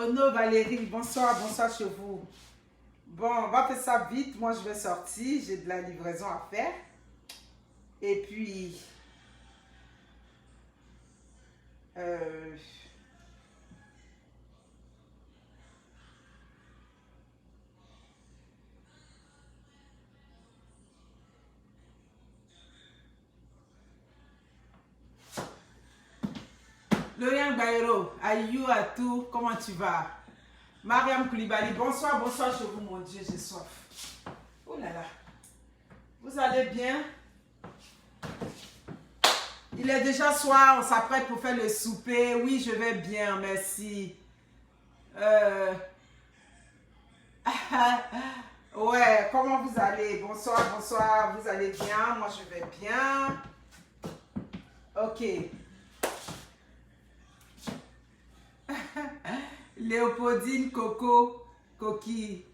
Renaud, Valérie, bonsoir, bonsoir chez vous. Bon, on va faire ça vite. Moi, je vais sortir. J'ai de la livraison à faire. Et puis... Lorient Bayrou, Ayou Atou, comment tu vas? Mariam Koulibaly, bonsoir, bonsoir chez vous, mon Dieu, j'ai soif. Oh là là. Vous allez bien? Il est déjà soir, on s'apprête pour faire le souper. Oui, je vais bien, merci. Ouais, comment vous allez? Bonsoir, bonsoir, vous allez bien? Moi, je vais bien. Ok. Léopoldine, Coco, Coquille.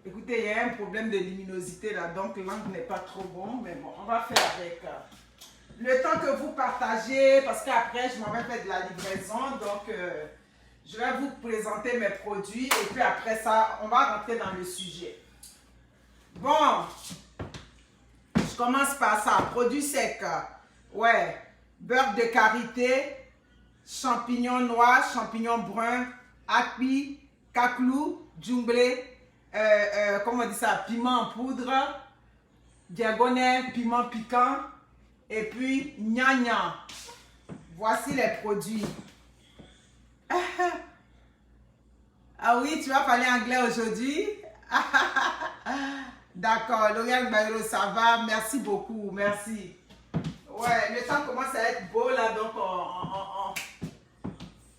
Écoutez, il y a un problème de luminosité là, donc l'angle n'est pas trop bon, mais bon, on va faire avec. Le temps que vous partagez, parce qu'après, je m'en vais faire de la livraison, donc je vais vous présenter mes produits et puis après ça, on va rentrer dans le sujet. Bon, je commence par ça. Produits secs. Ouais, beurre de karité, champignons noirs, champignons bruns, akpi, kaklou, djumblé, comment on dit ça, piment en poudre, diagonais, piment piquant, et puis gnagnan. Voici les produits. Ah oui, tu vas parler anglais aujourd'hui? D'accord, L'Oréal Bayrou, ça va? Merci beaucoup, merci. Ouais, le temps commence à être beau là, donc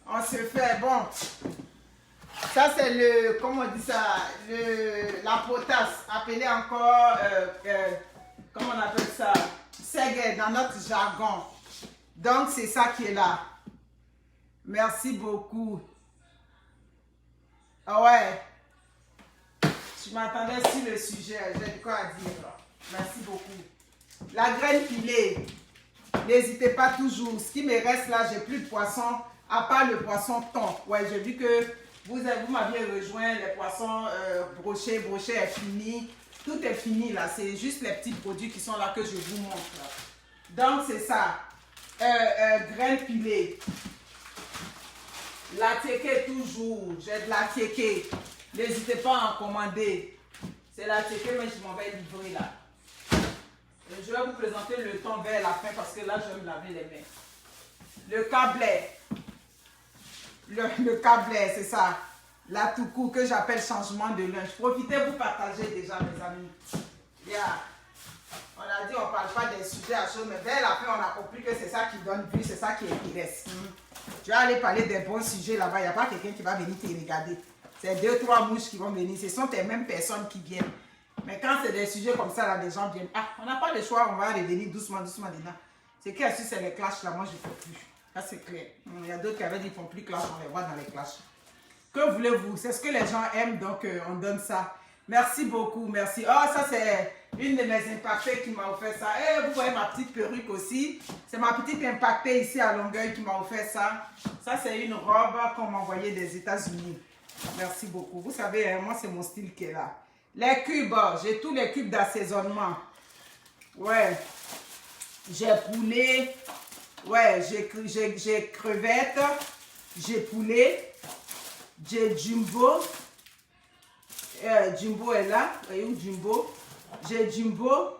on se fait. Bon, ça c'est le, comment on dit ça? La potasse, appelée encore, comment on appelle ça? Ségué dans notre jargon. Donc c'est ça qui est là. Merci beaucoup. Ah ouais. Je m'attendais sur le sujet. J'ai de quoi à dire. Merci beaucoup. La graine pilée. N'hésitez pas toujours. Ce qui me reste là, j'ai plus de poisson. À part le poisson thon. Ouais, j'ai vu que vous m'aviez rejoint. Les poissons brochés est fini. Tout est fini là. C'est juste les petits produits qui sont là que je vous montre. Donc c'est ça. Graines pilées. La tiéké toujours. J'ai de la tiéké. N'hésitez pas à en commander. C'est la tiéké, mais je m'en vais livrer là. Et je vais vous présenter le thon vers la fin parce que là, je vais me laver les mains. Le câblet. Le câblet, c'est ça. La toukou que j'appelle changement de linge. Profitez, vous partagez déjà, mes amis. Yeah. On a dit, on ne parle pas des sujets à chaud, mais vers la fin, on a compris que c'est ça qui donne plus, c'est ça qui intéresse. Tu vas aller parler des bons sujets là-bas, il n'y a pas quelqu'un qui va venir te regarder. C'est 2-3 mouches qui vont venir, ce sont les mêmes personnes qui viennent. Mais quand c'est des sujets comme ça, là, les gens viennent. Ah, on n'a pas le choix, on va revenir doucement, doucement dedans. C'est clair, si c'est les clashs là, moi je ne fais plus. Ça c'est clair. Il y a d'autres qui avaient dit qu'ils ne font plus clash, on les voit dans les clashs. Que voulez-vous? C'est ce que les gens aiment, donc on donne ça. Merci beaucoup, merci. Oh, ça c'est une de mes impactées qui m'a offert ça. Et vous voyez ma petite perruque aussi. C'est ma petite impactée ici à Longueuil qui m'a offert ça. Ça c'est une robe qu'on m'a envoyée des États-Unis. Merci beaucoup. Vous savez, hein, moi c'est mon style qui est là. Les cubes, j'ai tous les cubes d'assaisonnement. Ouais. J'ai poulet. Ouais, j'ai crevettes. J'ai poulet. J'ai jumbo. Jumbo est là. Voyez où Jumbo? J'ai jumbo.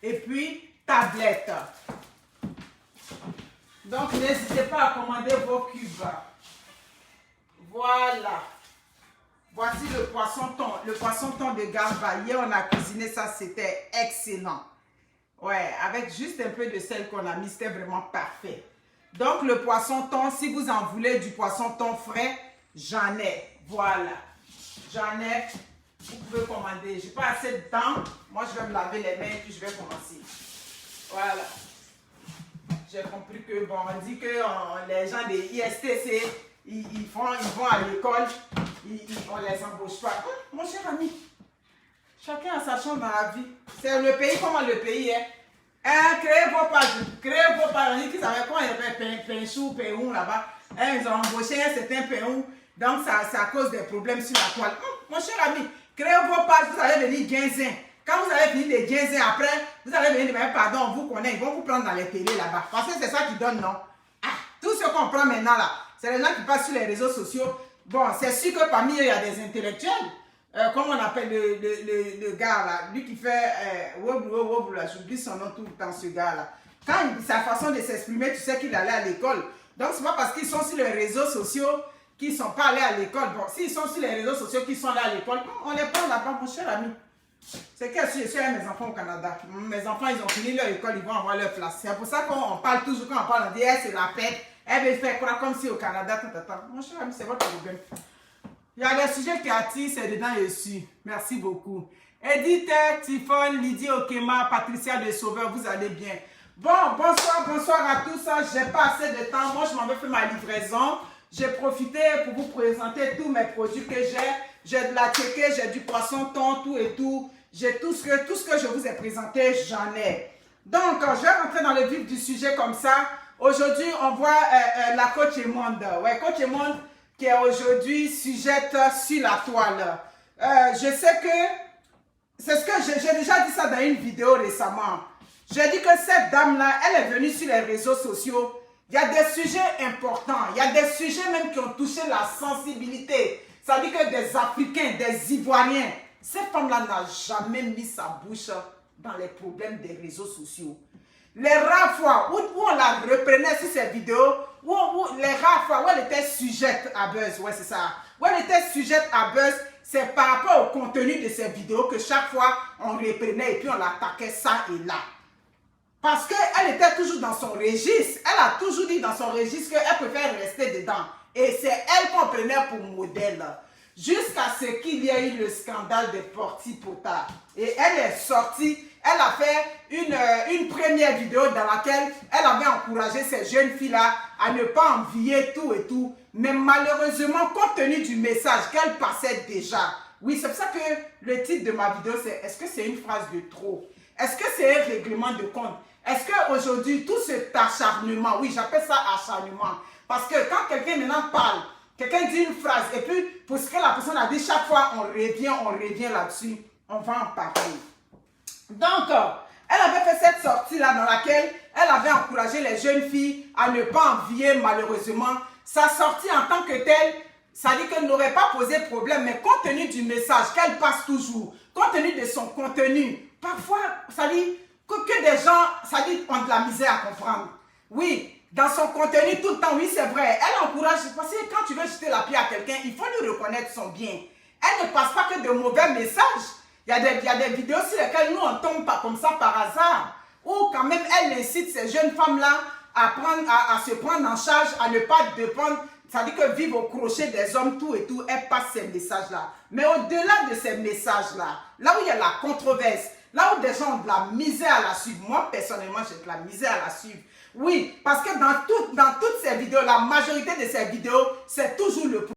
Et puis, tablette. Donc, n'hésitez pas à commander vos cubes. Voilà. Voici le poisson thon. Le poisson thon de Garba. Hier, on a cuisiné ça. C'était excellent. Ouais, avec juste un peu de sel qu'on a mis. C'était vraiment parfait. Donc, le poisson thon, si vous en voulez du poisson thon frais, j'en ai. Voilà. J'en ai. Vous pouvez commander. J'ai pas assez de temps. Moi, je vais me laver les mains puis je vais commencer. Voilà. J'ai compris que, bon, on dit que les gens des ISTC, ils vont à l'école, on les embauche pas. Mon cher ami, chacun a sa chance dans la vie. C'est le pays, comment le pays est. Créez vos pages qui savaient comment il y avait Pinchou, Péhou là-bas. Ils ont embauché un certain Péhou. Donc, ça cause des problèmes sur la toile. Mon cher ami, créez vos pages, vous allez venir guinzin. Quand vous allez finir les guinzins, après, vous allez venir dire, pardon, on vous connaît, ils vont vous prendre dans les télés là-bas. Parce que c'est ça qui donne, non? Ah, tout ce qu'on prend maintenant là, c'est les gens qui passent sur les réseaux sociaux. Bon, c'est sûr que parmi eux, il y a des intellectuels. Comment on appelle le gars là, lui qui fait, j'oublie son nom tout le temps, ce gars là. Quand sa façon de s'exprimer, tu sais qu'il allait à l'école. Donc, c'est pas parce qu'ils sont sur les réseaux sociaux qu'ils ne sont pas allés à l'école. Bon, s'ils sont sur les réseaux sociaux qu'ils sont là à l'école, on les prend là-bas, mon cher ami. C'est que je suis avec mes enfants au Canada. Mes enfants, ils ont fini leur école, ils vont avoir leur place. C'est pour ça qu'on parle toujours, quand on parle, on dit, c'est la fête. Elle veut faire quoi comme si au Canada, Mon cher ami, c'est votre problème. Il y a des sujets qui attirent, c'est dedans et dessus. Merci beaucoup. Edith, Tiffon, Lydie Okema, Patricia de Sauveur, vous allez bien. Bon, bonsoir à tous. J'ai pas assez de temps. Moi, je m'en vais faire ma livraison. J'ai profité pour vous présenter tous mes produits que j'ai. J'ai de la tchéké, j'ai du poisson, thon, tout et tout. J'ai tout ce que je vous ai présenté, j'en ai. Donc, je vais rentrer dans le vif du sujet comme ça. Aujourd'hui, on voit la coach Emonde. Ouais, coach Emonde qui est aujourd'hui sujette sur la toile. Je sais que, c'est ce que j'ai déjà dit ça dans une vidéo récemment. J'ai dit que cette dame-là, elle est venue sur les réseaux sociaux. Il y a des sujets importants. Il y a des sujets même qui ont touché la sensibilité. Ça dit que des Africains, des Ivoiriens, cette femme-là n'a jamais mis sa bouche dans les problèmes des réseaux sociaux. Les rares fois où on la reprenait sur ces vidéos, les rares fois où elle était sujette à buzz, ouais c'est ça, où elle était sujette à buzz, c'est par rapport au contenu de ces vidéos que chaque fois on reprenait et puis on l'attaquait ça et là. Parce qu'elle était toujours dans son registre, elle a toujours dit dans son registre qu'elle préfère rester dedans. Et c'est elle qu'on prenait pour modèle. Jusqu'à ce qu'il y ait eu le scandale de Porti Potard. Et elle est sortie, elle a fait une première vidéo dans laquelle elle avait encouragé ces jeunes filles-là à ne pas envier tout et tout. Mais malheureusement, compte tenu du message qu'elle passait déjà, oui, c'est pour ça que le titre de ma vidéo, c'est « Est-ce que c'est une phrase de trop? Est-ce que c'est un règlement de compte? Est-ce qu'aujourd'hui, tout cet acharnement, oui, j'appelle ça acharnement, parce que quand quelqu'un maintenant parle, quelqu'un dit une phrase, et puis pour ce que la personne a dit, chaque fois on revient là-dessus, on va en parler. Donc, elle avait fait cette sortie-là dans laquelle elle avait encouragé les jeunes filles à ne pas envier malheureusement. Sa sortie en tant que telle, ça dit qu'elle n'aurait pas posé problème, mais compte tenu du message qu'elle passe toujours, compte tenu de son contenu, parfois, ça dit que des gens, ça dit, ont de la misère à comprendre. Oui, dans son contenu tout le temps, oui, c'est vrai. Elle encourage, parce que quand tu veux jeter la pierre à quelqu'un, il faut lui reconnaître son bien. Elle ne passe pas que de mauvais messages. Il y a des vidéos sur lesquelles nous, on tombe pas comme ça par hasard. Ou quand même, elle incite ces jeunes femmes-là à se prendre en charge, à ne pas dépendre. Ça dit que vivre au crochet des hommes, tout et tout, elle passe ces messages-là. Mais au-delà de ces messages-là, là où il y a la controverse, là où des gens ont de la misère à la suivre, moi personnellement j'ai de la misère à la suivre. Oui, parce que dans toutes ces vidéos, la majorité de ces vidéos, c'est toujours le problème.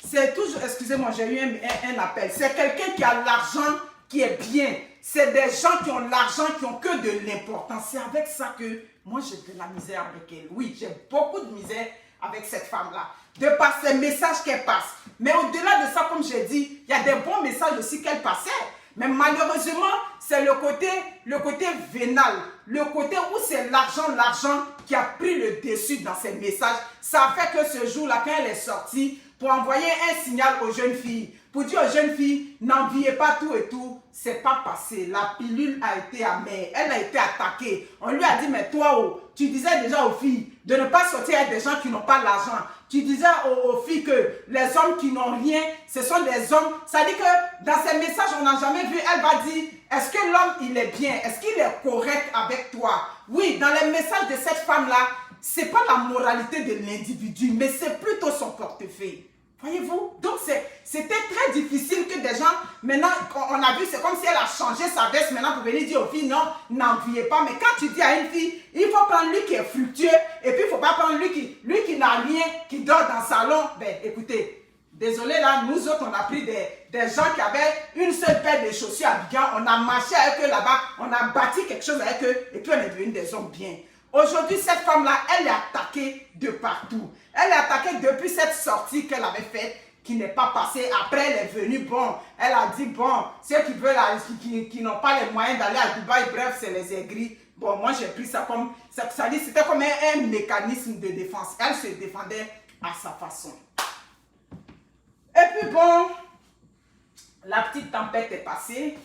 C'est toujours, excusez-moi, j'ai eu un appel. C'est quelqu'un qui a l'argent qui est bien. C'est des gens qui ont l'argent, qui ont que de l'importance. C'est avec ça que moi j'ai de la misère avec elle. Oui, j'ai beaucoup de misère avec cette femme-là. De par ces messages qu'elle passe. Mais au-delà de ça, comme j'ai dit, il y a des bons messages aussi qu'elle passait. Mais malheureusement, c'est le côté vénal, le côté où c'est l'argent qui a pris le dessus dans ces messages. Ça a fait que ce jour-là, quand elle est sortie, pour envoyer un signal aux jeunes filles, pour dire aux jeunes filles, n'enviez pas tout et tout, c'est pas passé. La pilule a été amère, elle a été attaquée. On lui a dit, mais toi, tu disais déjà aux filles de ne pas sortir avec des gens qui n'ont pas l'argent. Tu disais aux filles que les hommes qui n'ont rien, ce sont des hommes. Ça dit que dans ces messages, on n'a jamais vu, elle va dire, est-ce que l'homme, il est bien? Est-ce qu'il est correct avec toi? Oui, dans les messages de cette femme-là, ce n'est pas la moralité de l'individu, mais c'est plutôt son portefeuille. Voyez-vous? Donc, c'était très difficile que des gens, maintenant, on a vu, c'est comme si elle a changé sa veste maintenant pour venir dire aux filles, non, n'enviez pas. Mais quand tu dis à une fille, il faut prendre lui qui est fructueux, et puis il ne faut pas prendre lui qui n'a rien, qui dort dans le salon. Ben, écoutez, désolé là, nous autres, on a pris des gens qui avaient une seule paire de chaussures à Abidjan, on a marché avec eux là-bas, on a bâti quelque chose avec eux, et puis on est devenus des hommes bien. Aujourd'hui, cette femme-là, elle est attaquée de partout. Elle est attaquée depuis cette sortie qu'elle avait faite, qui n'est pas passée. Après, elle est venue, bon, elle a dit, bon, ceux qui veulent, qui n'ont pas les moyens d'aller à Dubaï, bref, c'est les aigris. Bon, moi, j'ai pris ça comme, ça dit, c'était comme un mécanisme de défense. Elle se défendait à sa façon. Et puis, bon, la petite tempête est passée.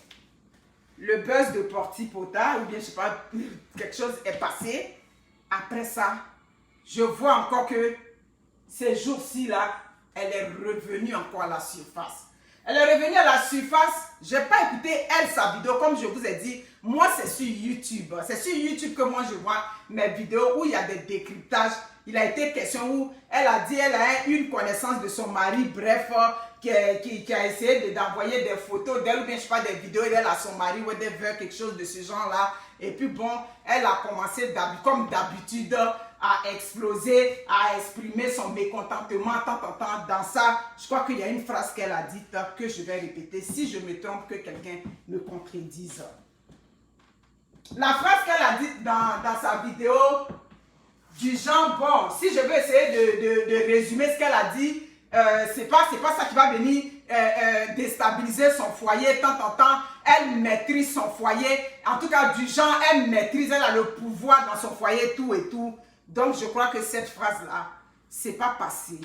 Le buzz de Porti Pota, ou bien, je sais pas, quelque chose est passé. Après ça, je vois encore que ces jours-ci, là, elle est revenue encore à la surface. Elle est revenue à la surface. Je n'ai pas écouté, elle, sa vidéo, comme je vous ai dit. Moi, c'est sur YouTube. C'est sur YouTube que moi, je vois mes vidéos où il y a des décryptages. Il a été question où elle a dit, elle a une connaissance de son mari, bref, qui a essayé d'envoyer des photos d'elle, ou bien, je sais pas, des vidéos d'elle à son mari, whatever, quelque chose de ce genre-là. Et puis, bon, elle a commencé, comme d'habitude, à exploser, à exprimer son mécontentement, dans ça. Je crois qu'il y a une phrase qu'elle a dite que je vais répéter. Si je me trompe, que quelqu'un me contredise. La phrase qu'elle a dite dans sa vidéo, du genre, bon, si je veux essayer de résumer ce qu'elle a dit, c'est pas ça qui va venir déstabiliser son foyer, tant, elle maîtrise son foyer, en tout cas du genre, elle maîtrise, elle a le pouvoir dans son foyer, tout et tout. Donc je crois que cette phrase-là, c'est pas passé.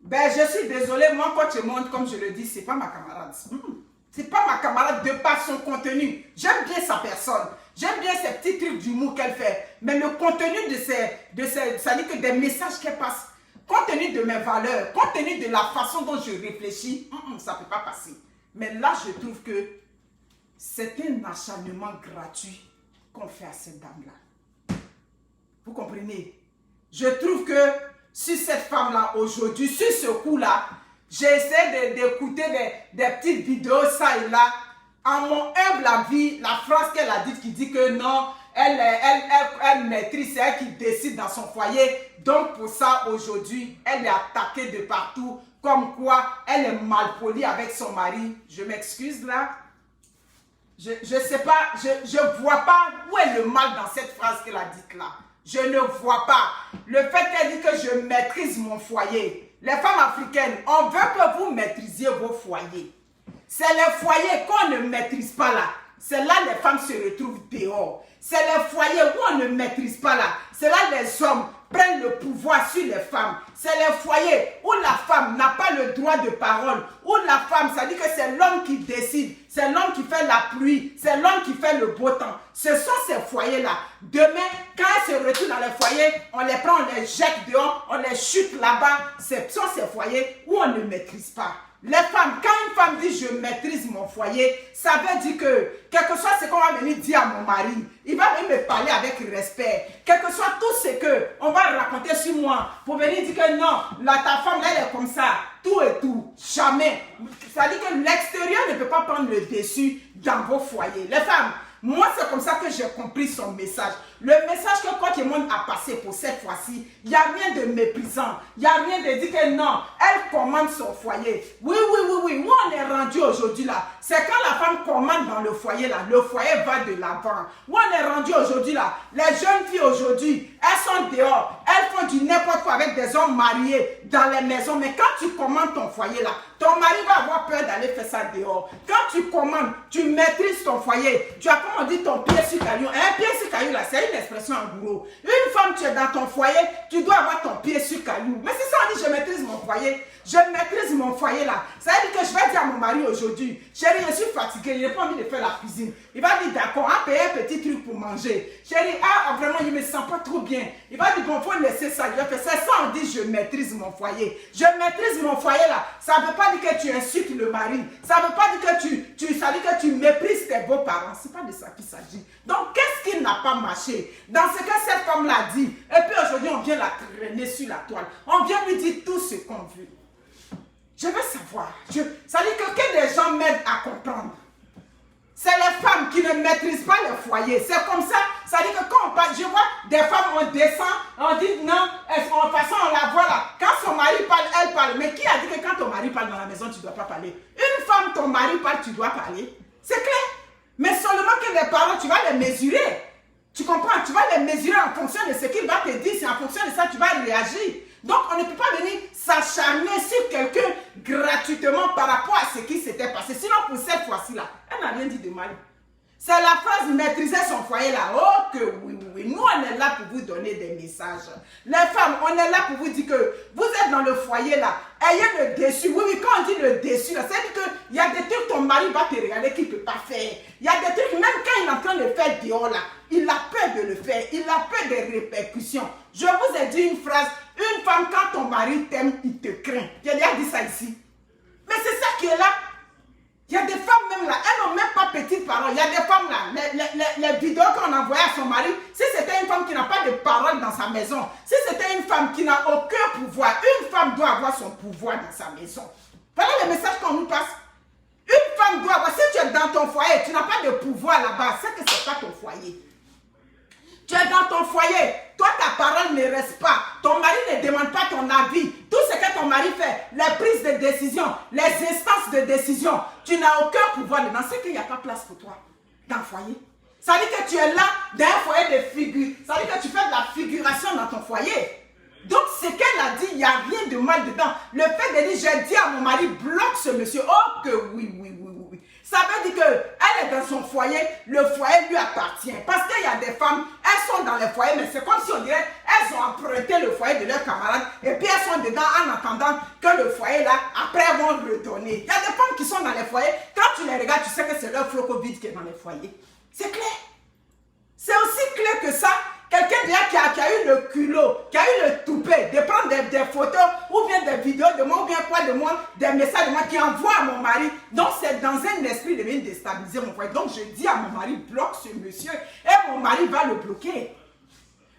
Ben, je suis désolée, moi, Coach Monde, comme je le dis, c'est pas ma camarade. C'est pas ma camarade de par son contenu. J'aime bien sa personne. J'aime bien ces petits trucs d'humour qu'elle fait. Mais le contenu ça dit que des messages qu'elle passe, compte tenu de mes valeurs, compte tenu de la façon dont je réfléchis, ça ne peut pas passer. Mais là, je trouve que c'est un acharnement gratuit qu'on fait à cette dame-là. Vous comprenez? Je trouve que sur cette femme-là, aujourd'hui, sur ce coup-là, j'ai essayé d'écouter des petites vidéos, ça et là. En mon humble avis, la phrase qu'elle a dite qui dit que non, elle maîtrise, c'est elle qui décide dans son foyer. Donc pour ça, aujourd'hui, elle est attaquée de partout. Comme quoi, elle est malpolie avec son mari. Je m'excuse là. Je sais pas, je vois pas où est le mal dans cette phrase qu'elle a dite là. Je ne vois pas. Le fait qu'elle dit que je maîtrise mon foyer. Les femmes africaines, on veut que vous maîtrisiez vos foyers. C'est les foyers qu'on ne maîtrise pas là. C'est là que les femmes se retrouvent dehors. C'est les foyers où on ne maîtrise pas là. C'est là que les hommes prennent le pouvoir sur les femmes. C'est les foyers où la femme n'a pas le droit de parole. Où la femme, ça dit que c'est l'homme qui décide. C'est l'homme qui fait la pluie. C'est l'homme qui fait le beau temps. Ce sont ces foyers-là. Demain, quand elles se retrouvent dans les foyers, on les prend, on les jette dehors, on les chute là-bas. Ce sont ces foyers où on ne maîtrise pas. Les femmes, quand une femme dit je maîtrise mon foyer, ça veut dire que, quel que soit ce qu'on va venir dire à mon mari, il va venir me parler avec respect. Quel que soit tout ce qu'on va raconter sur moi, pour venir dire que non, là, ta femme, là, elle est comme ça, tout et tout, jamais. Ça dit que l'extérieur ne peut pas prendre le dessus dans vos foyers. Les femmes, moi, c'est comme ça que j'ai compris son message. Le message que Coach Monde a passé pour cette fois-ci, il n'y a rien de méprisant. Il n'y a rien de dire que non, elle commande son foyer. Oui. Où on est rendu aujourd'hui là, c'est quand la femme commande dans le foyer là, le foyer va de l'avant. Où on est rendu aujourd'hui là, les jeunes filles aujourd'hui, elles sont dehors, elles font du n'importe quoi avec des hommes mariés dans les maisons. Mais quand tu commandes ton foyer là, ton mari va avoir peur d'aller faire ça dehors. Quand tu commandes, tu maîtrises ton foyer. Tu as, comme on dit, ton pied sur caillou. Un pied sur caillou là, c'est une expression en gros. Une femme, tu es dans ton foyer, tu dois avoir ton pied sur caillou. Mais c'est ça, on dit, je maîtrise mon foyer. Je maîtrise mon foyer là. Ça veut dire que je vais dire à mon mari aujourd'hui, chérie, je suis fatiguée, je n'ai pas envie de faire la cuisine. Il va dire, d'accord, on va payer un petit truc pour manger. Chérie, vraiment, il ne me sent pas trop bien. Il va dire, bon, il faut laisser ça. Je vais faire ça. Ça, on dit, je maîtrise mon foyer. Je maîtrise mon foyer là. Ça ne veut pas dire que tu insultes le mari. Ça ne veut pas dire que ça veut dire que tu méprises tes beaux-parents. Ce n'est pas de ça qu'il s'agit. Donc, qu'est-ce qui n'a pas marché? Dans ce que cette femme l'a dit. Et puis aujourd'hui, on vient la traîner sur la toile. On vient lui dire tout ce qu'on veut. Je veux savoir. Ça dit que des gens m'aident à comprendre. C'est les femmes qui ne maîtrisent pas le foyer. C'est comme ça. Ça dit que quand on parle, je vois des femmes, on descend, on dit non, de toute façon, on la voit là. Quand son mari parle, elle parle. Mais qui a dit que quand ton mari parle dans la maison, tu ne dois pas parler? Une femme, ton mari parle, tu dois parler. C'est clair. Mais seulement que les paroles, tu vas les mesurer. Tu comprends? Tu vas les mesurer en fonction de ce qu'il va te dire. C'est en fonction de ça que tu vas réagir. Donc, on ne peut pas venir s'acharner sur quelqu'un gratuitement par rapport à ce qui s'était passé. Sinon, pour cette fois-ci-là, elle n'a rien dit de mal. C'est la phrase maîtriser son foyer là. Oh que oui, oui, oui. Nous, on est là pour vous donner des messages. Les femmes, on est là pour vous dire que vous êtes dans le foyer là. Ayez le dessus. Oui, oui, quand on dit le dessus là, c'est-à-dire qu'il y a des trucs que ton mari va te regarder qu'il ne peut pas faire. Il y a des trucs, même quand il est en train de le faire dehors là, il a peur de le faire. Il a peur des répercussions. Je vous ai dit une phrase. Une femme, quand ton mari t'aime, il te craint. J'ai déjà dit ça ici. Mais c'est ça qui est là. Il y a des femmes même là, elles n'ont même pas petites paroles. Il y a des femmes là, les vidéos qu'on envoyait à son mari, si c'était une femme qui n'a pas de parole dans sa maison, si c'était une femme qui n'a aucun pouvoir, une femme doit avoir son pouvoir dans sa maison. Voilà le message qu'on nous passe. Une femme doit avoir, si tu es dans ton foyer, tu n'as pas de pouvoir là-bas, c'est que ce n'est pas ton foyer. Tu es dans ton foyer, toi ta parole ne reste pas, ton mari ne demande pas ton avis, tout ce que ton mari fait, les prises de décision, les instances de décision, tu n'as aucun pouvoir dedans, c'est qu'il n'y a pas place pour toi dans le foyer. Ça veut dire que tu es là dans un foyer de figure, ça veut dire que tu fais de la figuration dans ton foyer. Donc ce qu'elle a dit, il n'y a rien de mal dedans. Le fait de dire, j'ai dit à mon mari, bloque ce monsieur, oh que oui, oui, oui. Ça veut dire qu'elle est dans son foyer, le foyer lui appartient. Parce qu'il y a des femmes, elles sont dans les foyers, mais c'est comme si on dirait, elles ont emprunté le foyer de leurs camarades et puis elles sont dedans en attendant que le foyer là, après elles vont redonner. Il y a des femmes qui sont dans les foyers, quand tu les regardes, tu sais que c'est leur flocon vide qui est dans les foyers. C'est clair. C'est aussi clair que ça. Quelqu'un qui a eu le culot, qui a eu le toupet de prendre des photos ou bien des vidéos de moi ou bien quoi de moi, des messages de moi qui envoie à mon mari. Donc c'est dans un esprit de venir déstabiliser mon foyer. Donc je dis à mon mari, bloque ce monsieur et mon mari va le bloquer.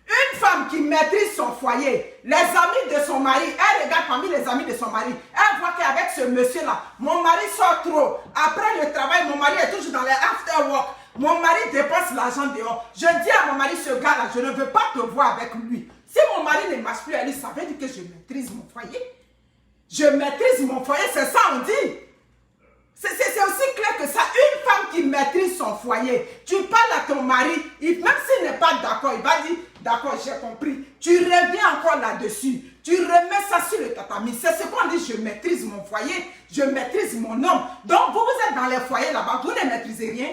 Une femme qui maîtrise son foyer, les amis de son mari, elle regarde parmi les amis de son mari, elle voit qu'avec ce monsieur-là, mon mari sort trop. Après le travail, mon mari est toujours dans les after-work. Mon mari dépense l'argent dehors. Je dis à mon mari, ce gars-là, je ne veux pas te voir avec lui. Si mon mari ne marche plus à lui, ça veut dire que je maîtrise mon foyer. Je maîtrise mon foyer, c'est ça on dit. C'est aussi clair que ça. Une femme qui maîtrise son foyer, tu parles à ton mari, même s'il n'est pas d'accord, il va dire, d'accord, j'ai compris. Tu reviens encore là-dessus. Tu remets ça sur le tatami. C'est ce qu'on dit, je maîtrise mon foyer, je maîtrise mon homme. Donc vous êtes dans les foyers là-bas, vous ne maîtrisez rien.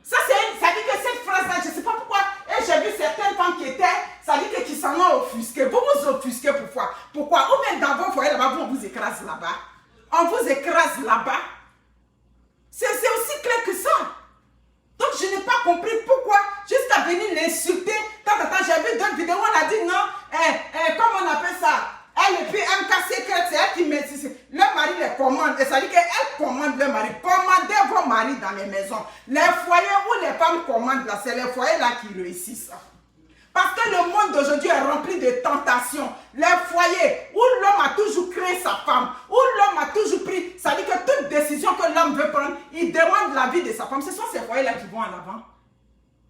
Ça dit que cette phrase-là, je ne sais pas pourquoi, et j'ai vu certaines femmes qui étaient, ça dit que qui s'en ont offusqué. Vous vous offusquez pourquoi? Pourquoi? Ou même dans vos foyers là-bas, on vous écrase là-bas. On vous écrase là-bas. C'est aussi clair que ça. Donc je n'ai pas compris pourquoi, jusqu'à venir l'insulter. J'ai vu d'autres vidéos où on a dit non, comment on appelle ça? Elle et puis MK Secret, c'est elle qui met. Le mari les commande. Et ça dit qu'elle commande le mari. Commandez vos maris dans les maisons. Les foyers où les femmes commandent là, c'est les foyers là qui réussissent. Parce que le monde d'aujourd'hui est rempli de tentations. Les foyers où l'homme a toujours créé sa femme, où l'homme a toujours pris, ça dit que toute décision que l'homme veut prendre, il demande l'avis de sa femme. Ce sont ces foyers-là qui vont en avant.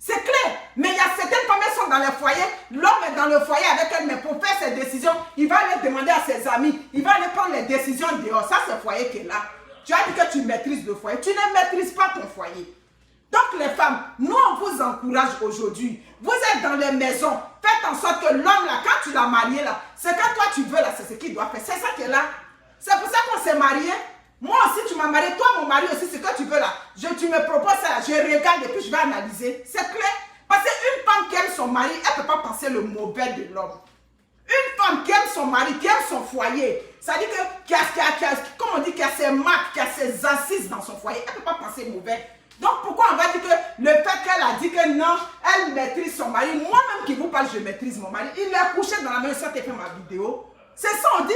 C'est clair. Mais il y a certaines femmes qui sont dans les foyers, l'homme est dans le foyer avec elle, mais pour faire ses décisions, il va aller demander à ses amis, il va aller prendre les décisions dehors. Ça, c'est le foyer qui est là. Tu as dit que tu maîtrises le foyer. Tu ne maîtrises pas ton foyer. Donc les femmes, nous on vous encourage aujourd'hui. Vous êtes dans les maisons. Faites en sorte que l'homme là, quand tu l'as marié là, ce que toi tu veux là, c'est ce qu'il doit faire. C'est ça qui est là. C'est pour ça qu'on s'est marié. Moi aussi tu m'as marié, toi mon mari aussi, ce que tu veux là. Tu me proposes ça, je regarde et puis je vais analyser. C'est clair. Parce qu'une femme qui aime son mari, elle ne peut pas penser le mauvais de l'homme. Une femme qui aime son mari, qui aime son foyer, ça dit que, comme on dit, qui a ses marques, qui a ses assises dans son foyer, elle ne peut pas penser mauvais. Donc pourquoi on va dire que le fait qu'elle a dit que non, elle maîtrise son mari, moi-même qui vous parle, je maîtrise mon mari, il est couché dans la maison, ça t'a fait ma vidéo. C'est ça on dit,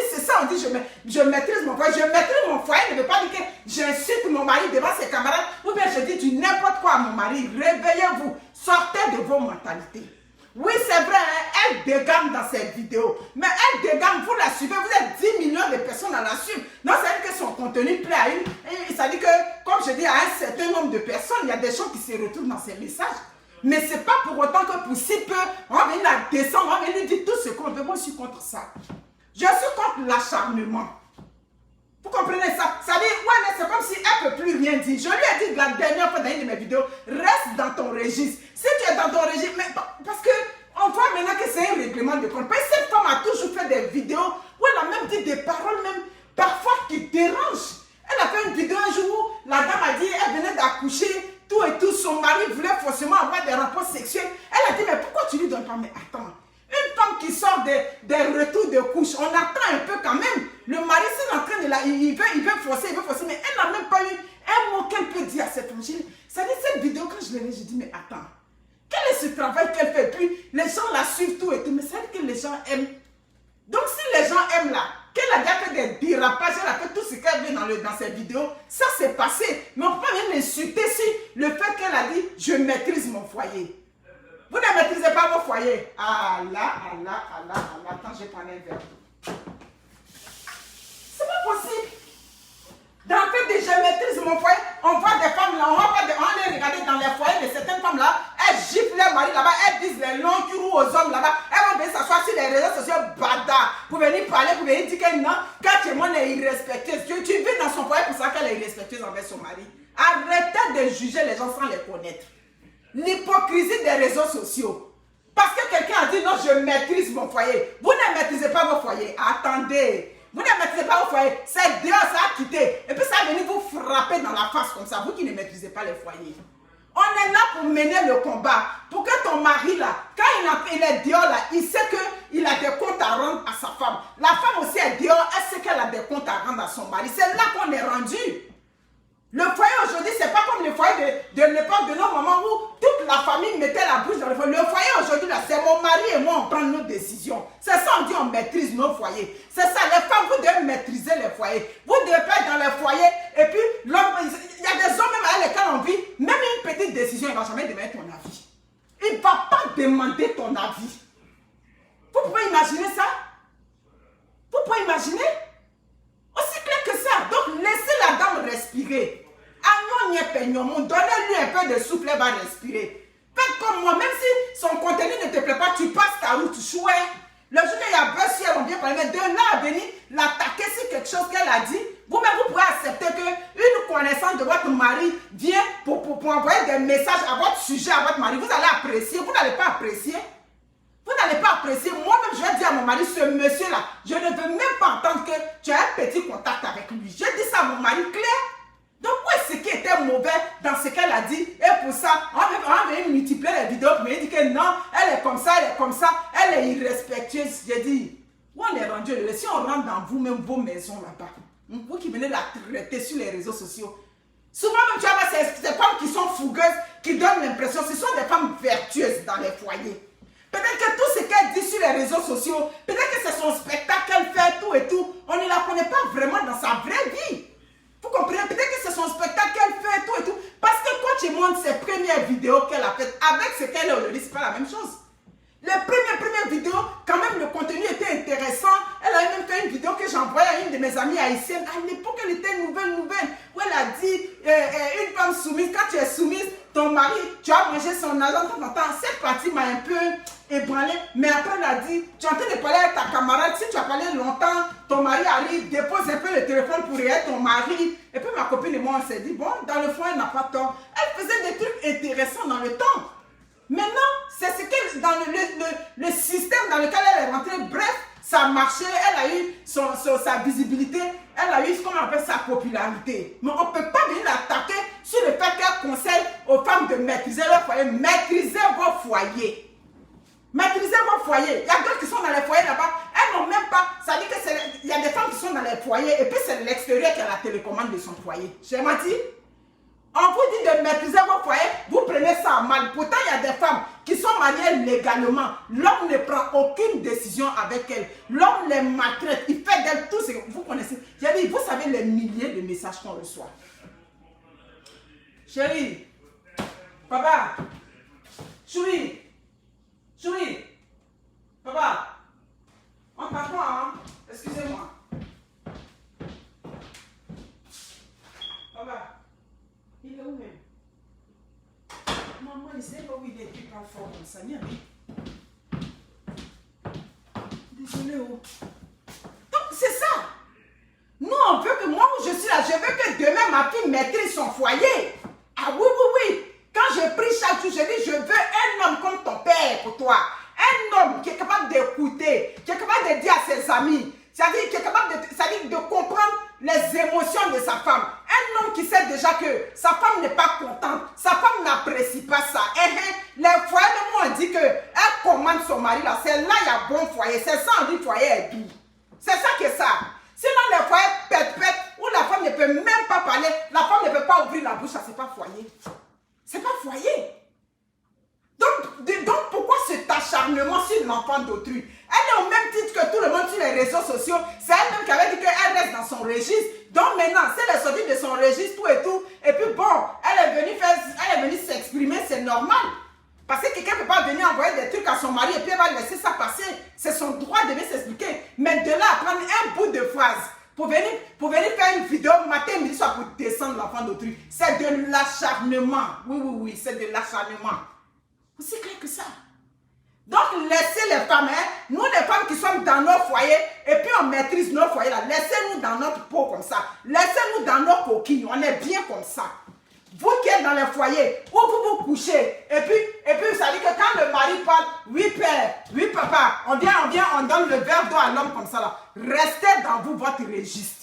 je maîtrise mon foyer. Je maîtrise mon foyer ne veut pas dire que j'insulte mon mari devant ses camarades, ou bien je dis du n'importe quoi à mon mari. Réveillez-vous, sortez de vos mentalités. Oui, c'est vrai, hein, elle dégamme dans cette vidéo. Mais elle dégamme, vous la suivez, vous êtes 10 millions de personnes à la suivre. Non, ça veut dire que son contenu plaît à une. Et ça dit que, comme je dis, à un certain nombre de personnes, il y a des choses qui se retrouvent dans ces messages. Mais ce n'est pas pour autant que pour si peu, on va venir la descendre, on va venir dire tout ce qu'on veut. Moi, je suis contre ça. Je suis contre l'acharnement. Vous comprenez ça? Ça dit, ouais, mais c'est comme si elle ne peut plus rien dire. Je lui ai dit la dernière fois dans une de mes vidéos, reste dans ton registre. Si tu es dans ton registre, mais accoucher, tout et tout. Son mari voulait forcément avoir des rapports sexuels. Elle a dit, mais pourquoi tu lui donnes pas? Mais attends, une femme qui sort des retours de couche, on attend un peu quand même. Le mari, c'est en train de la... Il veut forcer, mais elle n'a même pas eu un mot qu'elle peut dire à cette femme. Ça dit, cette vidéo, quand je l'ai vue, j'ai dit, mais attends, quel est ce travail qu'elle fait? Puis les gens la suivent tout et tout, mais ça dit que les gens aiment. Donc si les gens aiment là, qu'elle a déjà fait des dérapages, elle a fait tout ce qu'elle veut dans ses vidéos, ça s'est passé. Mais on ne peut pas même l'insulter si le fait qu'elle a dit, je maîtrise mon foyer. Vous ne maîtrisez pas vos foyers. Ah là, attends, je vais prendre un verre. C'est pas possible. Dans le fait de je maîtrise mon foyer, on voit des femmes là, on les regarder dans les foyers de certaines femmes là, elles giflent leur mari là-bas, elles disent les longs qui roulent aux hommes là-bas, elles vont venir s'asseoir sur les réseaux sociaux bada pour venir parler, pour venir dire que non, quand Timon est irrespectueuse, tu vis dans son foyer pour ça qu'elle est irrespectueuse envers son mari. Arrêtez de juger les gens sans les connaître. L'hypocrisie des réseaux sociaux. Parce que quelqu'un a dit non, je maîtrise mon foyer. Vous ne maîtrisez pas vos foyers. Attendez. Vous ne maîtrisez pas vos foyers. C'est Dieu, ça a quitté. Et puis ça va venir vous frapper dans la face comme ça. Vous qui ne maîtrisez pas les foyers. On est là pour mener le combat. Pour que ton mari là, quand il est dehors là, il sait qu'il a des comptes à rendre à sa femme. La femme aussi est dehors, elle sait qu'elle a des comptes à rendre à son mari. C'est là qu'on est rendu. Le foyer aujourd'hui, ce n'est pas comme le foyer de l'époque de nos mamans où toute la famille mettait la bouche dans le foyer. Le foyer aujourd'hui, c'est mon mari et moi, on prend nos décisions. C'est ça, on dit, on maîtrise nos foyers. C'est ça, les femmes, vous devez maîtriser les foyers. Vous devez être dans les foyers. Et puis, l'homme, il y a des hommes même avec lesquels on vit, même une petite décision, il ne va jamais demander ton avis. Il ne va pas demander ton avis. Vous pouvez imaginer ça? Vous pouvez imaginer? Aussi clair que ça. Donc, laissez la dame respirer. Donnez-lui un peu de souffle, elle va respirer. Faites comme moi, même si son contenu ne te plaît pas, tu passes ta route, chouette. Le jour qu'il y a buzz, elle va bien parler, mais de là à venir l'attaquer sur quelque chose qu'elle a dit, vous-même vous pouvez accepter qu'une connaissance de votre mari vient pour envoyer des messages à votre sujet, à votre mari. Vous allez apprécier, vous n'allez pas apprécier. Vous n'allez pas apprécier. Moi-même, je vais dire à mon mari, ce monsieur-là, je ne veux même pas entendre que tu as un petit contact avec lui. Je dis ça à mon mari, clair. Donc, où est-ce qui était mauvais dans ce qu'elle a dit? Et pour ça, on va multiplier les vidéos pour me dire que non, elle est comme ça, elle est irrespectueuse. J'ai dit, où on est rendu? Si on rentre dans vous-même, vos maisons là-bas, vous qui venez la traiter sur les réseaux sociaux, souvent même, tu vois, c'est des femmes qui sont fougueuses, qui donnent l'impression, ce sont des femmes vertueuses dans les foyers. Peut-être que tout ce qu'elle dit sur les réseaux sociaux, peut-être que c'est son spectacle qu'elle fait, tout et tout, on ne la connaît pas vraiment dans sa vraie vie. Vous comprenez? Peut-être que c'est son spectacle qu'elle fait, tout et tout. Parce que quand tu montres ses premières vidéos qu'elle a faites, avec ce qu'elle est aujourd'hui, ce n'est pas la même chose. Les premières vidéos, quand même, le contenu était intéressant. Elle a même fait une vidéo que j'envoyais à une de mes amies haïtiennes. À l'époque, elle était nouvelle, où elle a dit, une femme soumise, quand tu es soumise, ton mari, tu as mangé son argent de temps en temps. Cette partie m'a un peu ébranlée. Mais après, elle a dit, tu es en train de parler avec ta camarade. Si tu as parlé longtemps, ton mari arrive, dépose un peu le téléphone pour aider ton mari. Et puis ma copine et moi, on s'est dit, bon, dans le fond, elle n'a pas tort. Elle faisait des trucs intéressants dans le temps. Maintenant, c'est ce que dans le système dans lequel elle est rentrée, bref, ça marchait, elle a eu sa visibilité, elle a eu ce qu'on appelle sa popularité. Mais on ne peut pas venir l'attaquer sur le fait qu'elle conseille aux femmes de maîtriser leur foyer. Maîtrisez vos foyers. Maîtrisez vos foyers. Il y a d'autres qui sont dans les foyers là-bas, elles n'ont même pas, ça dit qu'il y a des femmes qui sont dans les foyers et puis c'est l'extérieur qui a la télécommande de son foyer. J'ai menti? On vous dit de maîtriser vos foyers, vous prenez ça mal. Pourtant, il y a des femmes qui sont mariées légalement. L'homme ne prend aucune décision avec elles. L'homme les maltraite. Il fait d'elles tout ce que vous connaissez. J'ai dit, vous savez les milliers de messages qu'on reçoit. Chérie, papa, Choui, papa, on parle quoi, hein? Excusez-moi. Papa. Il est où même? Maman, il ne sait pas où il est, il parle fort comme ça. Désolé. Oh. Donc, c'est ça. Nous, on veut que moi où je suis là, je veux que demain ma fille maîtrise son foyer. Ah oui. Quand je prie chaque jour, je dis, je veux un homme comme ton père pour toi. Un homme qui est capable d'écouter, qui est capable de dire à ses amis, c'est-à-dire qui est capable de comprendre les émotions de sa femme. Un homme qui sait déjà que sa femme n'est pas contente, sa femme n'apprécie pas ça. Les foyers, même on dit qu'elle commande son mari là, c'est là il y a bon foyer, c'est ça on dit foyer est doux. C'est ça que ça. Sinon les foyers pète, où la femme ne peut même pas parler, la femme ne peut pas ouvrir la bouche, ça c'est pas foyer. C'est pas foyer. Donc pourquoi cet acharnement sur l'enfant d'autrui? Elle est au même titre que tout le monde sur les réseaux sociaux. C'est elle-même qui avait dit qu'elle reste dans son registre. Donc maintenant, si elle est sortie de son registre, tout et tout, et puis bon, elle est venue s'exprimer, c'est normal. Parce que quelqu'un ne peut pas venir envoyer des trucs à son mari et puis elle va laisser ça passer. C'est son droit de venir s'expliquer. Mais de là à prendre un bout de phrase pour venir faire une vidéo matin, midi, soit pour descendre l'enfant d'autrui, c'est de l'acharnement. Oui, c'est de l'acharnement. Aussi clair que ça. Donc, laissez les femmes, nous les femmes qui sommes dans nos foyers, et puis on maîtrise nos foyers là, laissez-nous dans notre peau comme ça. Laissez-nous dans nos coquilles, on est bien comme ça. Vous qui êtes dans les foyers, où vous vous couchez, et puis ça dit que quand le mari parle, oui père, oui papa, on donne le verre d'eau à l'homme comme ça là. Restez dans vous, votre registre.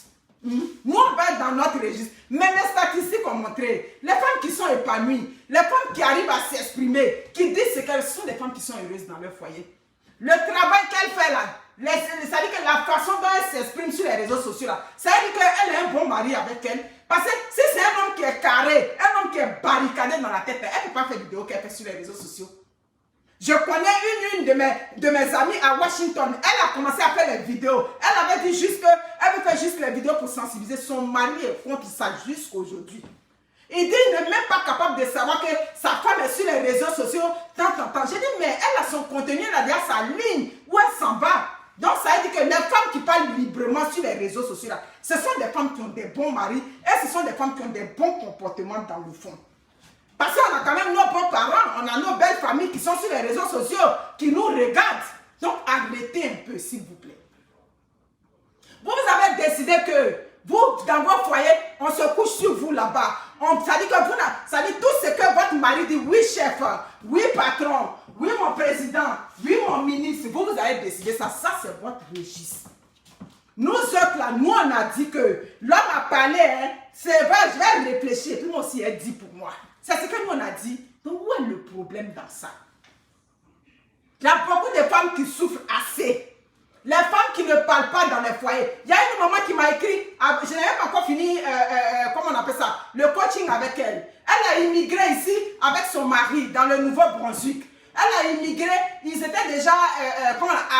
Nous, on va être dans notre registre. Mais les statistiques ont montré, les femmes qui sont épanouies, les femmes qui arrivent à s'exprimer, qui disent ce qu'elles sont, des femmes qui sont heureuses dans leur foyer. Le travail qu'elles font là, ça veut dire que la façon dont elles s'expriment sur les réseaux sociaux là, ça veut dire qu'elle a un bon mari avec elle. Parce que si c'est un homme qui est carré, un homme qui est barricadé dans la tête, elle ne peut pas faire de vidéo qu'elle fait sur les réseaux sociaux. Je connais une de mes amies à Washington. Elle a commencé à faire les vidéos. Elle avait dit juste qu'elle veut faire juste les vidéos pour sensibiliser. Son mari est contre ça jusqu'aujourd'hui. Il dit qu'il n'est même pas capable de savoir que sa femme est sur les réseaux sociaux tant. J'ai dit, mais elle a son contenu, elle a déjà sa ligne où elle s'en va. Donc ça veut dire que les femmes qui parlent librement sur les réseaux sociaux, là, ce sont des femmes qui ont des bons maris et ce sont des femmes qui ont des bons comportements dans le fond. Parce qu'on a quand même nos bons parents, on a nos belles familles qui sont sur les réseaux sociaux, qui nous regardent. Donc arrêtez un peu, s'il vous plaît. Vous avez décidé que vous, dans vos foyers, on se couche sur vous là-bas. Ça dit que ça dit tout ce que votre mari dit, oui chef, oui patron, oui mon président, oui mon ministre. Vous avez décidé ça, ça c'est votre registre. Nous autres là, nous on a dit que l'homme a parlé, c'est vrai, je vais réfléchir. Puis moi aussi, elle dit pour moi. C'est ce que nous on a dit. Donc où est le problème dans ça? Il y a beaucoup de femmes qui souffrent assez. Les femmes qui ne parlent pas dans les foyers. Il y a une maman qui m'a écrit, je n'avais pas encore fini, comment on appelle ça, le coaching avec elle. Elle a immigré ici avec son mari dans le Nouveau-Brunswick. Elle a immigré, ils étaient déjà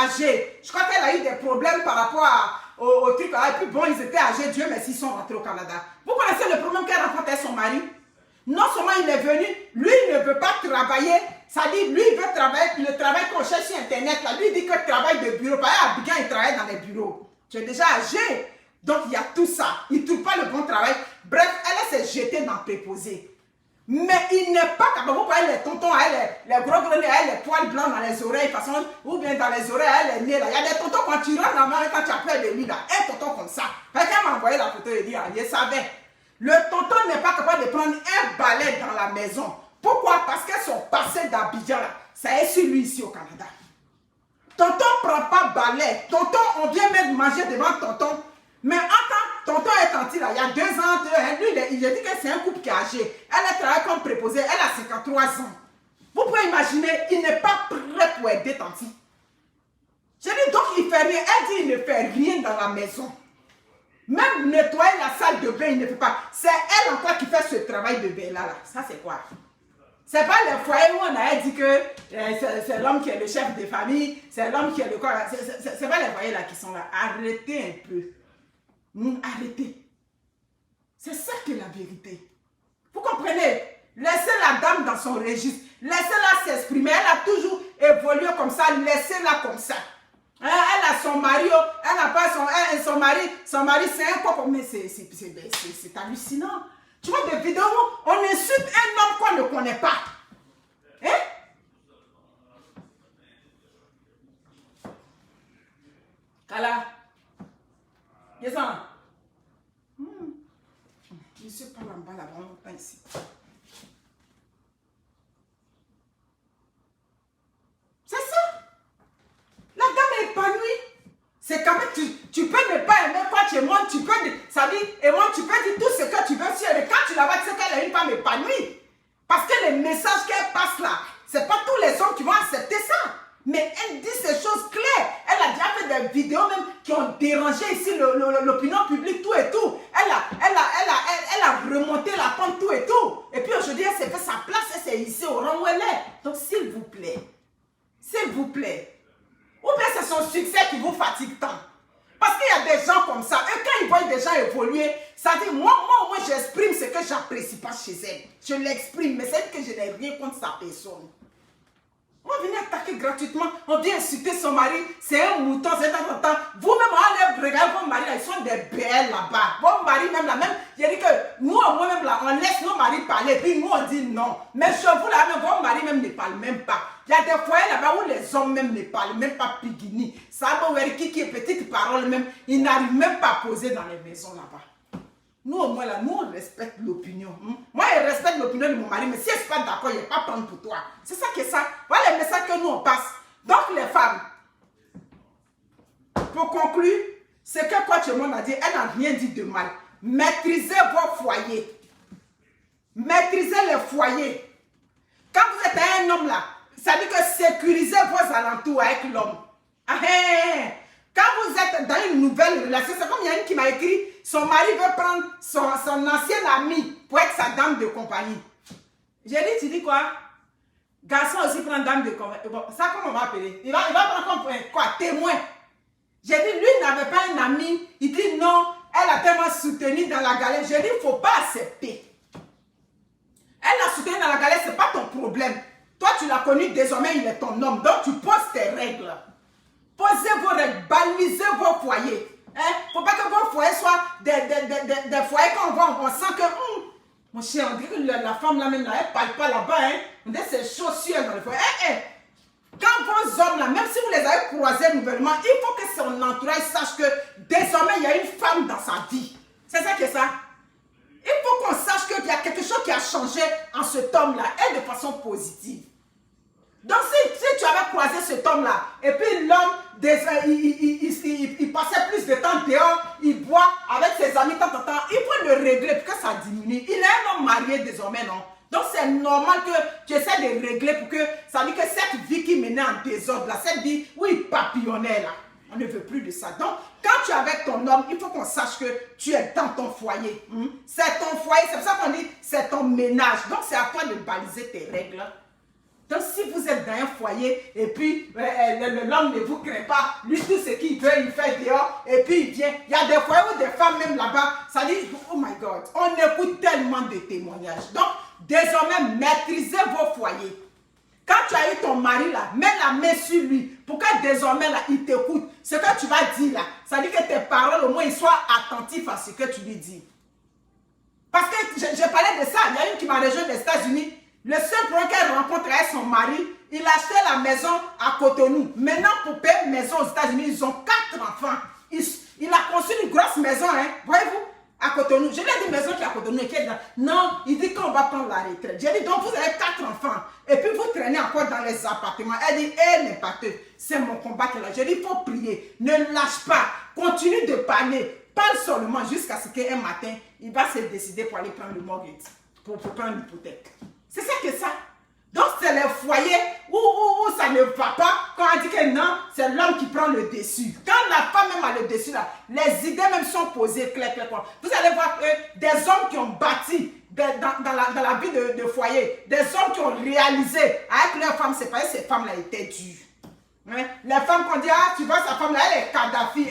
âgés. Je crois qu'elle a eu des problèmes par rapport au truc. Et puis bon, ils étaient âgés, Dieu merci, ils sont rentrés au Canada. Vous connaissez le problème qu'elle rencontre avec son mari? Non seulement il est venu, lui il ne veut pas travailler, ça dit lui il veut travailler, le travail qu'on cherche sur internet, là, lui il dit que le travail de bureau, par exemple, Abidjan il travaille dans les bureaux, tu es déjà âgé, donc il y a tout ça, il ne trouve pas le bon travail, bref, elle s'est jetée dans préposé. Mais il n'est pas capable, vous voyez les tontons, les gros grenets, les poils blancs dans les oreilles, façon, ou bien dans les oreilles, elle est née là, il y a des tontons quand tu rentres dans la main, quand tu as peur de lui là, un tonton comme ça, quelqu'un m'a envoyé la photo et dit, ah, il savait. Le tonton n'est pas capable de prendre un balai dans la maison. Pourquoi? Parce que son passé d'Abidjan, ça est sur lui ici au Canada. Tonton ne prend pas balai. Tonton, on vient même manger devant tonton. Mais quand tonton est tanti, là, il y a 2 ans, lui, il a dit que c'est un couple qui est âgé. Elle a travaillé comme préposée, elle a 53 ans. Vous pouvez imaginer, il n'est pas prêt pour aider tanti. J'ai dit donc il fait rien. Elle dit il ne fait rien dans la maison. Même nettoyer la salle de bain, il ne fait pas. C'est elle encore qui fait ce travail de bain là. Ça c'est quoi? C'est pas les foyers où on a dit que c'est l'homme qui est le chef de famille, c'est l'homme qui est le corps. C'est pas les foyers là qui sont là. Arrêtez un peu. Arrêtez. C'est ça qui est la vérité. Vous comprenez? Laissez la dame dans son registre. Laissez-la s'exprimer. Elle a toujours évolué comme ça. Laissez-la comme ça. Elle a son mari, elle n'a pas son mari c'est un couple, mais c'est hallucinant. Tu vois des vidéos où on insulte un homme qu'on ne connaît pas. Hein? Kala, descends. Je suis pas en bas là-bas, on pas ici. C'est ça. La dame est épanouie. C'est quand même, tu peux ne pas aimer quand tu montes, tu peux, ça dit, et moi tu peux dire tout ce que tu veux sur elle. Quand tu la vois, tu sais qu'elle qu'elle est une femme épanouie. Parce que les messages qu'elle passe là, c'est pas tous les hommes qui vont accepter ça. Mais elle dit ces choses claires. Elle a déjà fait des vidéos même qui ont dérangé ici l'opinion publique, tout et tout. Elle a remonté la pente, tout et tout. Et puis aujourd'hui, elle s'est fait sa place, elle s'est ici au rang où elle est. Donc s'il vous plaît, ou bien c'est son succès qui vous fatigue tant. Parce qu'il y a des gens comme ça, et quand ils voient des gens évoluer, ça dit, moi au moins j'exprime ce que j'apprécie pas chez elle. Je l'exprime, mais c'est que je n'ai rien contre sa personne. On vient attaquer gratuitement, on vient insulter son mari, c'est un mouton, c'est un temps. Vous-même, on regarde vos maris là, ils sont des belles là-bas. Vos maris même là, même, j'ai dit que nous, moi-même là, on laisse nos maris parler, puis nous on dit non. Mais chez vous là, même, vos maris même ne parlent même pas. Il y a des foyers là-bas où les hommes même ne parlent même pas pigini. Ça va qui est petite parole même, ils n'arrivent même pas à poser dans les maisons là-bas. Nous, au moins, là, nous, on respecte l'opinion. Moi, je respecte l'opinion de mon mari, mais si je ne suis pas d'accord, je ne vais pas prendre pour toi. C'est ça qui est ça. Voilà les messages que nous, on passe. Donc, les femmes, pour conclure, c'est que Coach Monde a dit, elle n'a rien dit de mal. Maîtrisez vos foyers. Maîtrisez les foyers. Quand vous êtes un homme, là, ça dit que sécurisez vos alentours avec l'homme. Quand vous êtes dans une nouvelle relation, c'est comme il y a une qui m'a écrit, son mari veut prendre son ancien ami pour être sa dame de compagnie. J'ai dit, tu dis quoi? Garçon aussi prend dame de compagnie. Bon, ça, comment on va appeler? Il va prendre comme quoi? Témoin. J'ai dit, lui n'avait pas un ami. Il dit non, elle a tellement soutenu dans la galère. J'ai dit, il ne faut pas accepter. Elle l'a soutenu dans la galère, ce n'est pas ton problème. Toi, tu l'as connu, désormais, il est ton homme. Donc, tu poses tes règles. Posez vos règles, balisez vos foyers. Il ne faut pas que vos foyers soient des foyers qu'on voit, on sent que, mon cher, on dit que la femme là même, là, elle ne parle pas là-bas. On dit ses chaussures dans le foyer. Quand vos hommes là, même si vous les avez croisés nouvellement, il faut que son entourage sache que désormais, il y a une femme dans sa vie. C'est ça qui est ça. Il faut qu'on sache qu'il y a quelque chose qui a changé en cet homme-là et de façon positive. Donc, si tu avais croisé cet homme-là, et puis l'homme, il passait plus de temps dehors, il boit avec ses amis, il faut le régler pour que ça diminue. Il est un homme marié désormais, non? Donc, c'est normal que tu essaies de régler pour que ça dit que cette vie qui menait en désordre, là, cette vie où il papillonnait, là, on ne veut plus de ça. Donc, quand tu es avec ton homme, il faut qu'on sache que tu es dans ton foyer. C'est ton foyer, c'est pour ça qu'on dit c'est ton ménage. Donc, c'est à toi de baliser tes règles. Donc, si vous êtes dans un foyer et puis l'homme ne vous craint pas, lui, tout ce qu'il veut, il fait dehors et puis il vient. Il y a des foyers où des femmes, même là-bas, ça dit, oh my God, on écoute tellement de témoignages. Donc, désormais, maîtrisez vos foyers. Quand tu as eu ton mari là, mets la main sur lui pour que désormais là, il t'écoute. Ce que tu vas dire là, ça dit que tes paroles, au moins, ils soient attentifs à ce que tu lui dis. Parce que je parlais de ça, il y a une qui m'a rejoint des États-Unis. Le seul problème qu'elle rencontre avec son mari, il a acheté la maison à Cotonou. Maintenant, pour payer une maison aux États-Unis, ils ont 4 enfants. Il a construit une grosse maison, voyez-vous, à Cotonou. Je lui ai dit maison qui est à Cotonou et qui est dans... Non, il dit qu'on va prendre la retraite. J'ai dit, donc vous avez 4 enfants. Et puis vous traînez encore dans les appartements. Elle dit, n'est pas que c'est mon combat qu'elle a. J'ai dit, il faut prier. Ne lâche pas. Continue de parler. Parle seulement jusqu'à ce qu'un matin, il va se décider pour aller prendre le mortgage, pour prendre l'hypothèque. C'est ça que ça. Donc, c'est les foyers où ça ne va pas. Quand on dit que non, c'est l'homme qui prend le dessus. Quand la femme même a le dessus, là, les idées même sont posées clair. Vous allez voir que des hommes qui ont bâti dans la vie de foyer, des hommes qui ont réalisé avec leurs femmes séparées, ces femmes-là étaient dures. Les femmes qu'on dit, tu vois, sa femme-là, elle est Kadhafi.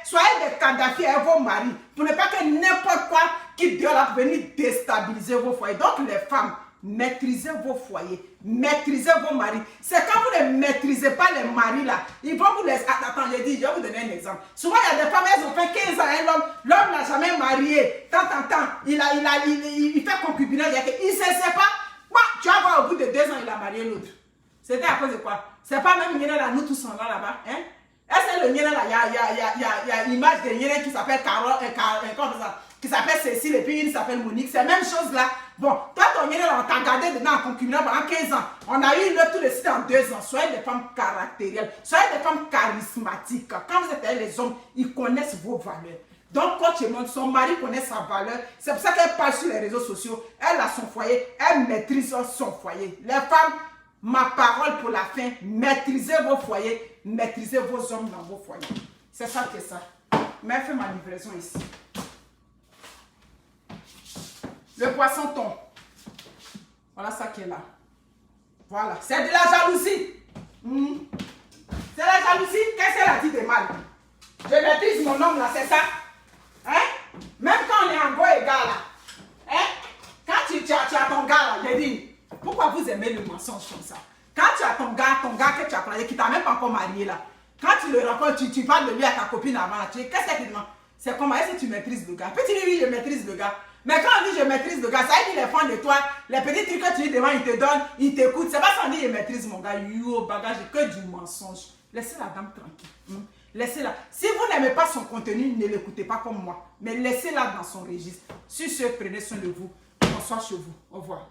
Soyez des Kadhafi à vos maris. Pour ne pas que n'importe quoi qui doit là venir déstabiliser vos foyers. Donc, les femmes, maîtrisez vos foyers, maîtrisez vos maris. C'est quand vous ne maîtrisez pas les maris là, ils vont vous laisser. Attends, je vais vous donner un exemple. Souvent, il y a des femmes, elles ont fait 15 ans, l'homme n'a jamais marié. Tant, il fait concubinage, il ne se sait pas. Quoi, tu vas voir au bout de 2 ans, il a marié l'autre. C'était à cause de quoi? C'est pas même Nyene là, nous tous sommes là-bas. Est-ce que le Nyene là, il y a l'image de Nyene qui s'appelle Carole, qui s'appelle Cécile et puis une s'appelle Monique. C'est la même chose là. Bon, toi, ton Nyene là, on t'a gardé dedans en concubinage pendant 15 ans. On a eu tout le site en 2 ans. Soyez des femmes caractérielles, soyez des femmes charismatiques. Quand vous êtes avec les hommes, ils connaissent vos valeurs. Donc, coach Emone, son mari connaît sa valeur. C'est pour ça qu'elle parle sur les réseaux sociaux. Elle a son foyer. Elle maîtrise son foyer. Les femmes, ma parole pour la fin, maîtrisez vos foyers. Maîtrisez vos hommes dans vos foyers. C'est ça que ça. Mais elle fait ma livraison ici. Le poisson thon. Voilà ça qui est là. Voilà. C'est de la jalousie. C'est la jalousie. Qu'est-ce qu'elle a dit de mal? Je maîtrise mon homme là, c'est ça? Hein? Même quand on est en go égal là. Hein? Quand tu as ton gars là, j'ai dit, pourquoi vous aimez le mensonge comme ça? Quand tu as ton gars que tu as croisé, qui t'a même pas encore marié là. Quand tu le rencontres, tu parles de lui à ta copine avant. Qu'est-ce qu'elle te demande? C'est comment est-ce que tu maîtrises le gars? Petit oui, je maîtrise le gars. Mais quand on dit je maîtrise le gars, ça veut dire les fans de toi, les petits trucs que tu dis devant, ils te donnent, ils t'écoutent. C'est pas ça qu'on dit je maîtrise mon gars, yo, bagage, que du mensonge. Laissez la dame tranquille. Laissez-la. Si vous n'aimez pas son contenu, ne l'écoutez pas comme moi. Mais laissez-la dans son registre. Sur ce, prenez soin de vous. Bonsoir chez vous. Au revoir.